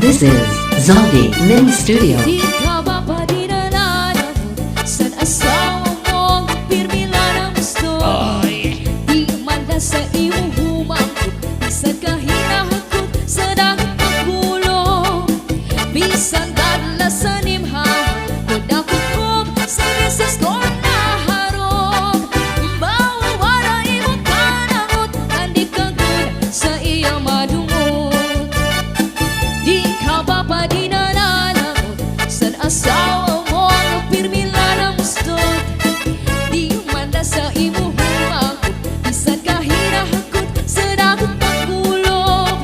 This is Zombie Mini Studio. Di ka ba pa dinananaw saan asawa mo pirmi lang ang gusto? Di man na sa iyong humangkot, bisan ka hinahagkot sa dagat pagkulong. Bisan dadla sa nimham, kung nakukup sa beses ko naharong. Bawawara imo kanangot, hindi ka good sa iyang madungot. Di ka ba pa dinananagot saan asawa mo ang pirmi lang ang gusto? Di man na sa imo humangkot, bisan ka hinahagkot sa dagat pagkulong.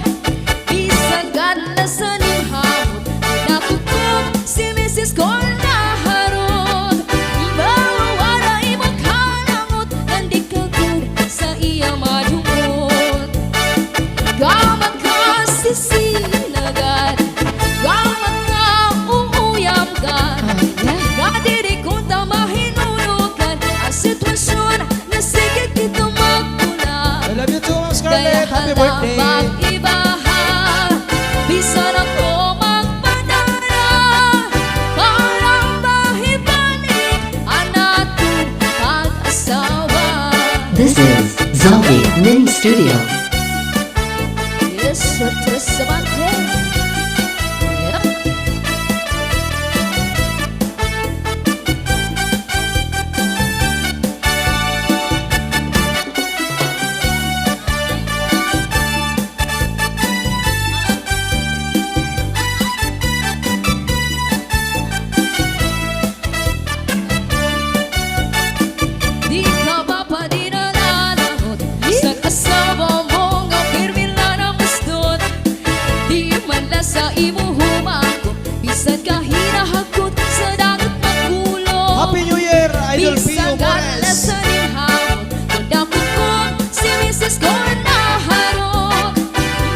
Bisan gadla sa nimhamot, nakukup si Mrs. ko naharong. Bawawara imo kanangot, hindi ka good sa iyang madungot. Gaman ka sisinagad, gaman ka uuyam ka, kadiri kung tamahinunugan ang sitwasyon na sige kita magmula. I love you too, Ma'am Kaya Scarlett. Happy hala birthday. mag-ibaha, bisan ako magpadala, parang bahibalik ang ating pag-asawa. This is Zombie Mini Studio. Yes, terus sebangkit. Yep. Di ka ba pa dinananagot sa asawa mo nga pirmi lang ang gustot? Di man lang sa imo humangkot, bisan ka hinahagkot sa dagat pagkulong. Happy New Year, Idol Pio Bisan gadla Mores. sa nimhamot, kung nakukup si Mrs. ko naharong.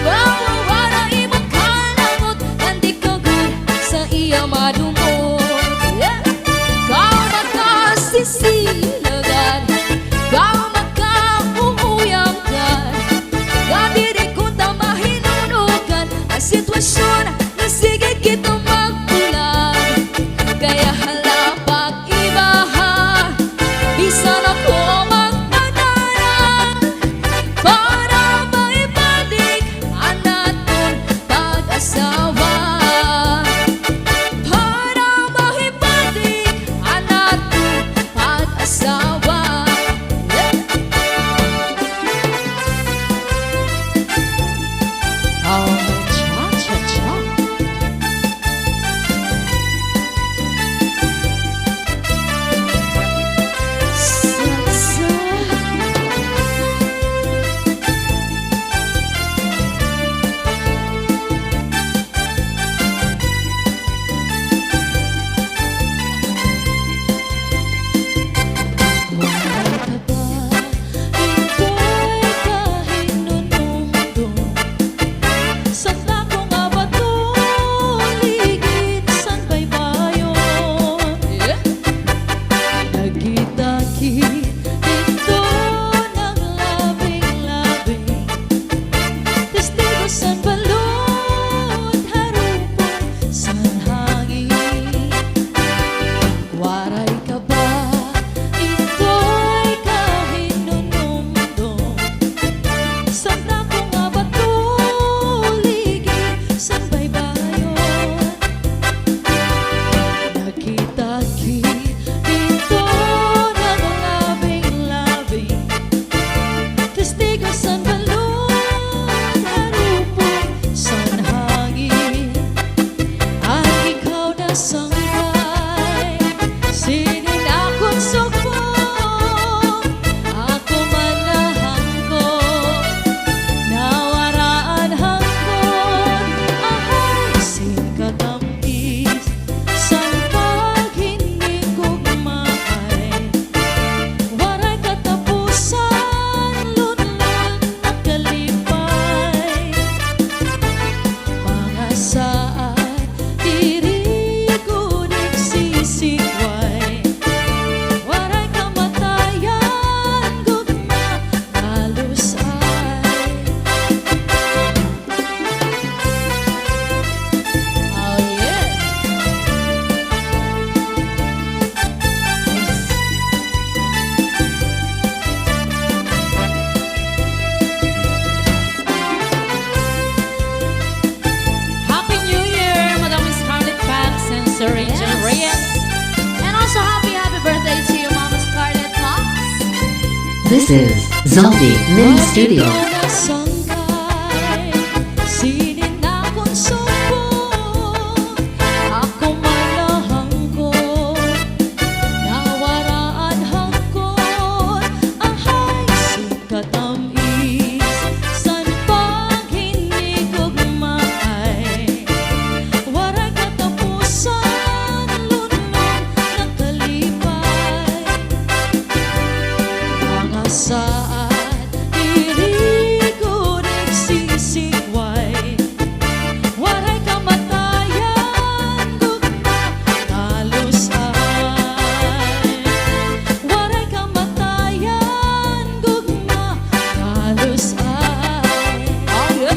Bawawara imo kanangot, hindi ka good sa iya madumot. Kau makasisilagan, kau makauuyangkan, This is Zombie Mini Studio. Saat diriku nagsisikway, waray kamatayan, gugma, kalusay. Waray kamatayan, gugma, kalusay. Oh, yeah.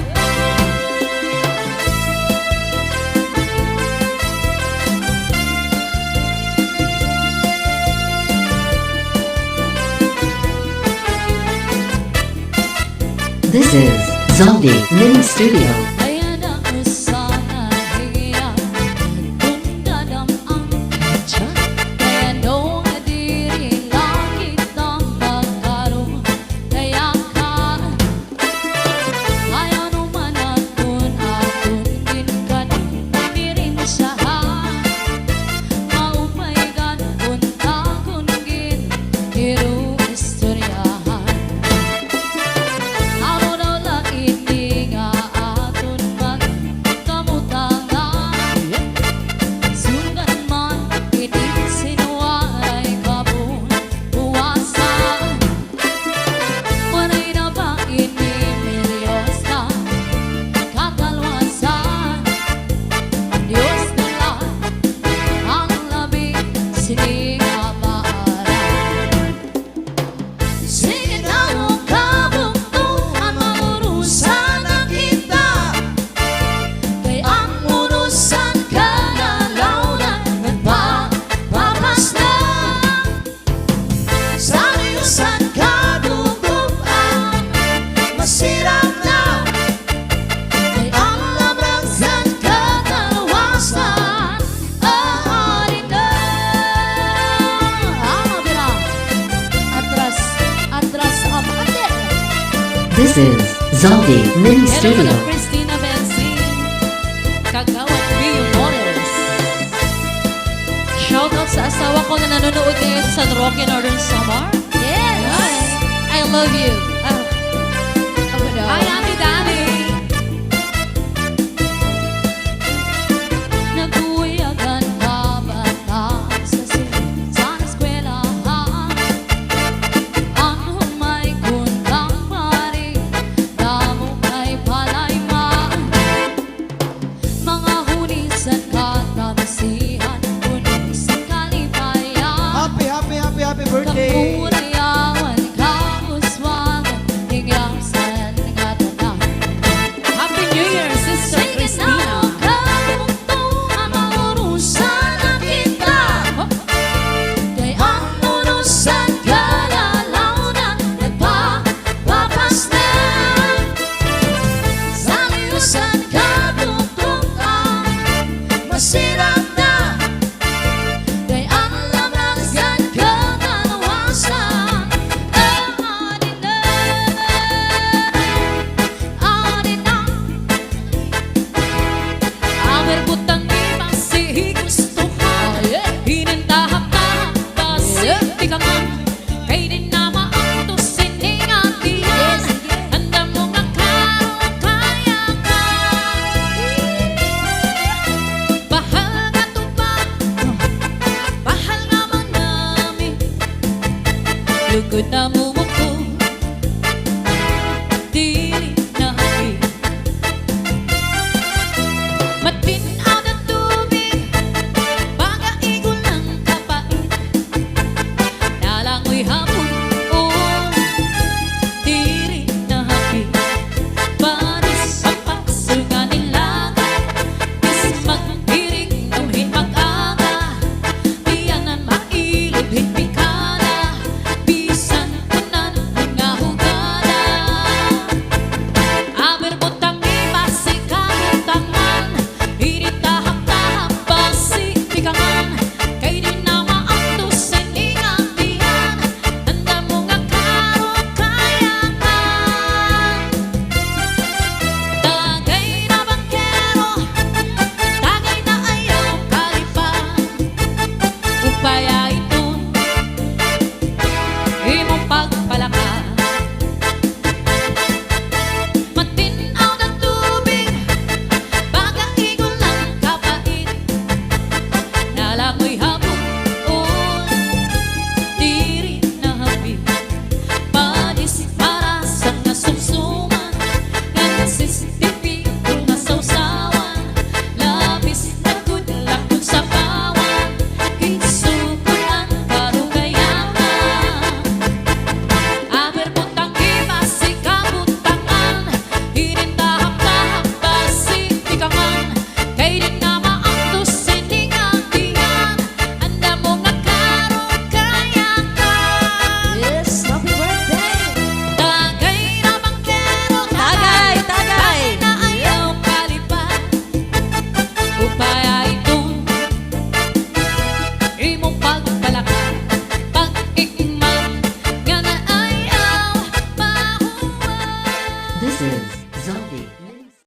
This is Zombie Mini Studio. Kaya na sana hiya tundadam ang tiyan. Kaya nung diri langit ang magkaroon. Kaya ka kaya naman akon din ka dirin sa maupaygan unta kun gin iru istoryahan. This is Zombie Mini Studio. Hello, Christina Benzin. Kagawad Rio Morales. Shoutout sa asawa ko na nanonood ngayon sa San Roque, Northern Samar. Yes! I love you.